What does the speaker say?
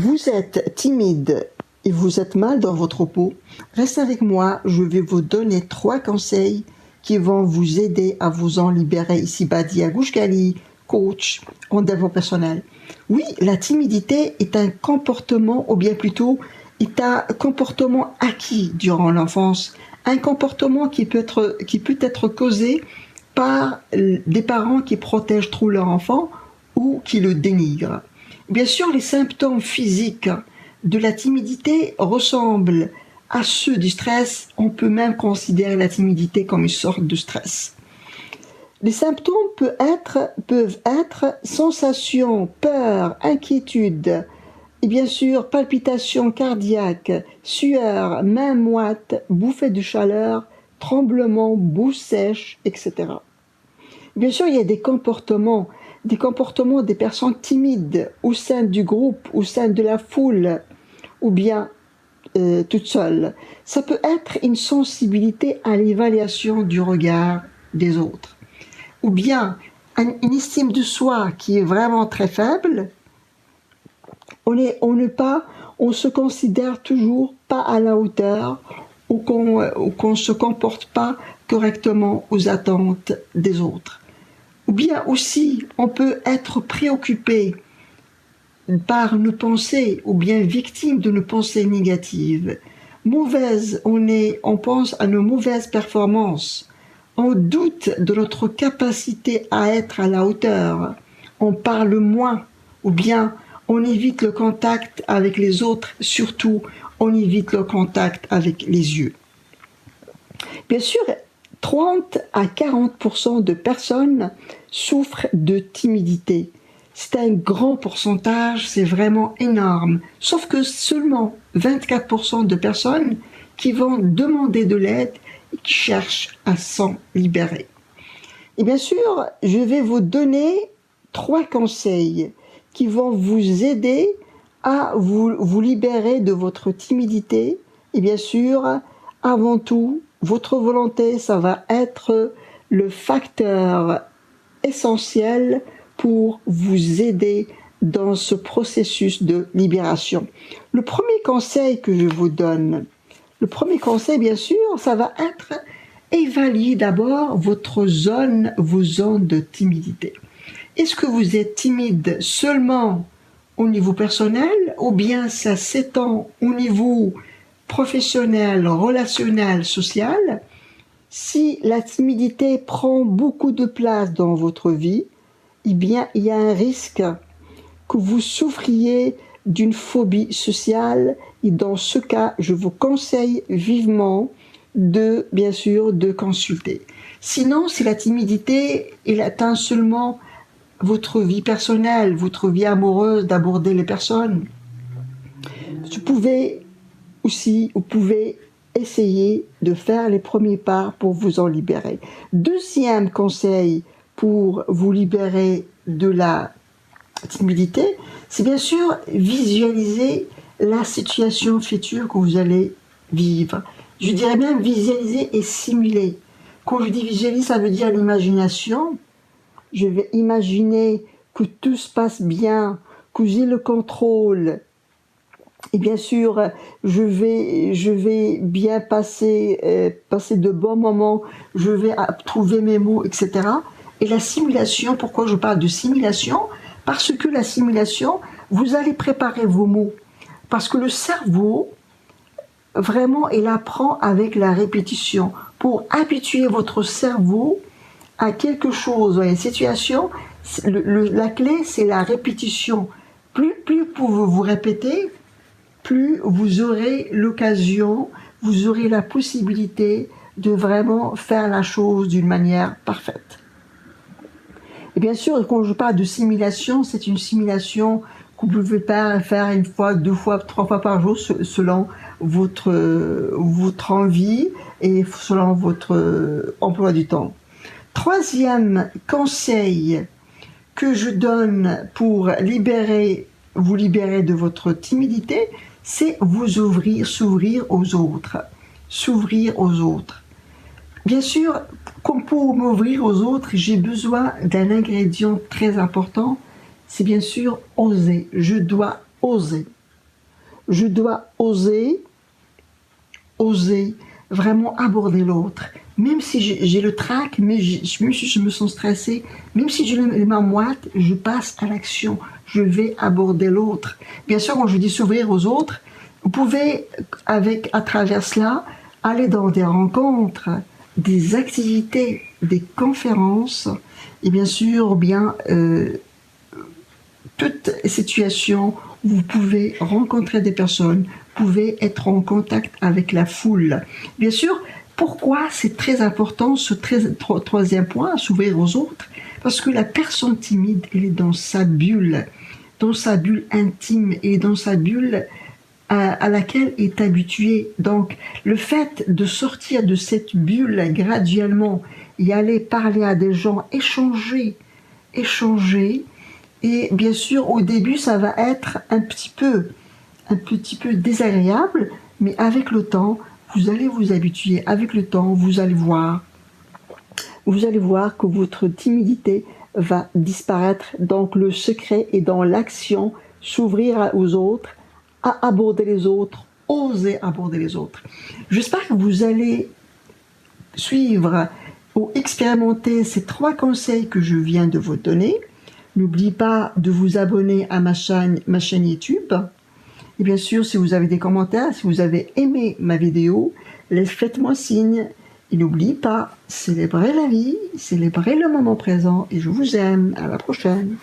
Vous êtes timide et vous êtes mal dans votre peau, restez avec moi, je vais vous donner 3 conseils qui vont vous aider à vous en libérer. Ici Badia Gouchgali, coach en développement personnel. Oui, la timidité est un comportement, ou bien plutôt, est un comportement acquis durant l'enfance, un comportement qui peut être causé par des parents qui protègent trop leur enfant ou qui le dénigrent. Bien sûr, les symptômes physiques de la timidité ressemblent à ceux du stress. On peut même considérer la timidité comme une sorte de stress. Les symptômes peuvent être sensation, peur, inquiétude, et bien sûr palpitations cardiaques, sueur, mains moites, bouffées de chaleur, tremblements, bouche sèche, etc. Bien sûr, il y a des comportements des personnes timides au sein du groupe, au sein de la foule, ou bien toute seule. Ça peut être une sensibilité à l'évaluation du regard des autres, ou bien une estime de soi qui est vraiment très faible. On se considère toujours pas à la hauteur, ou qu'on se comporte pas correctement aux attentes des autres. Ou bien aussi, on peut être préoccupé par nos pensées, ou bien victime de nos pensées négatives. On pense à nos mauvaises performances. On doute de notre capacité à être à la hauteur. On parle moins, ou bien on évite le contact avec les autres, surtout on évite le contact avec les yeux. Bien sûr, 30 à 40% de personnes souffrent de timidité. C'est un grand pourcentage, c'est vraiment énorme. Sauf que seulement 24% de personnes qui vont demander de l'aide et qui cherchent à s'en libérer. Et bien sûr, je vais vous donner 3 conseils qui vont vous aider à vous libérer de votre timidité. Et bien sûr, avant tout, votre volonté, ça va être le facteur essentiel pour vous aider dans ce processus de libération. Le premier conseil que je vous donne, bien sûr, ça va être évaluer d'abord vos zones de timidité. Est-ce que vous êtes timide seulement au niveau personnel, ou bien ça s'étend au niveau professionnel, relationnel, social? Si la timidité prend beaucoup de place dans votre vie, eh bien, il y a un risque que vous souffriez d'une phobie sociale, et dans ce cas, je vous conseille vivement bien sûr, de consulter. Sinon, si la timidité, elle atteint seulement votre vie personnelle, votre vie amoureuse, d'aborder les personnes, vous pouvez essayer de faire les premiers pas pour vous en libérer. Deuxième conseil pour vous libérer de la timidité, c'est bien sûr visualiser la situation future que vous allez vivre. Je dirais même visualiser et simuler. Quand je dis visualiser, ça veut dire l'imagination. Je vais imaginer que tout se passe bien, que j'ai le contrôle. Et bien sûr, je vais bien passer de bons moments, je vais trouver mes mots, etc. Et la simulation, pourquoi je parle de simulation? Parce que la simulation, vous allez préparer vos mots. Parce que le cerveau, vraiment, il apprend avec la répétition. Pour habituer votre cerveau à quelque chose, à une situation, la clé, c'est la répétition. Plus vous répétez, plus vous aurez l'occasion, vous aurez la possibilité de vraiment faire la chose d'une manière parfaite. Et bien sûr, quand je parle de simulation, c'est une simulation que vous pouvez faire 1 fois, 2 fois, 3 fois par jour selon votre envie et selon votre emploi du temps. Troisième conseil que je donne pour vous libérer de votre timidité, c'est s'ouvrir aux autres. S'ouvrir aux autres. Bien sûr, comme pour m'ouvrir aux autres, j'ai besoin d'un ingrédient très important, c'est bien sûr oser. Je dois oser. je dois oser vraiment aborder l'autre. Même si j'ai le trac, même si je me sens stressée, même si j'ai les mains moites, je passe à l'action. Je vais aborder l'autre. Bien sûr, quand je dis s'ouvrir aux autres, vous pouvez, à travers cela, aller dans des rencontres, des activités, des conférences, et bien sûr, toute situation où vous pouvez rencontrer des personnes, vous pouvez être en contact avec la foule. Bien sûr, pourquoi c'est très important ce troisième point, s'ouvrir aux autres? Parce que la personne timide, elle est dans sa bulle intime et dans sa bulle à laquelle est habituée. Donc, le fait de sortir de cette bulle graduellement, y aller parler à des gens, échanger, et bien sûr, au début, ça va être un petit peu désagréable, mais avec le temps, vous allez vous habituer. Avec le temps, vous allez voir que votre timidité va disparaître. Donc, le secret est dans l'action, s'ouvrir aux autres, à aborder les autres, oser aborder les autres. J'espère que vous allez suivre ou expérimenter ces 3 conseils que je viens de vous donner. N'oubliez pas de vous abonner à ma chaîne YouTube. Et bien sûr, si vous avez des commentaires, si vous avez aimé ma vidéo, faites-moi signe. Et n'oubliez pas, célébrez la vie, célébrez le moment présent et je vous aime. À la prochaine.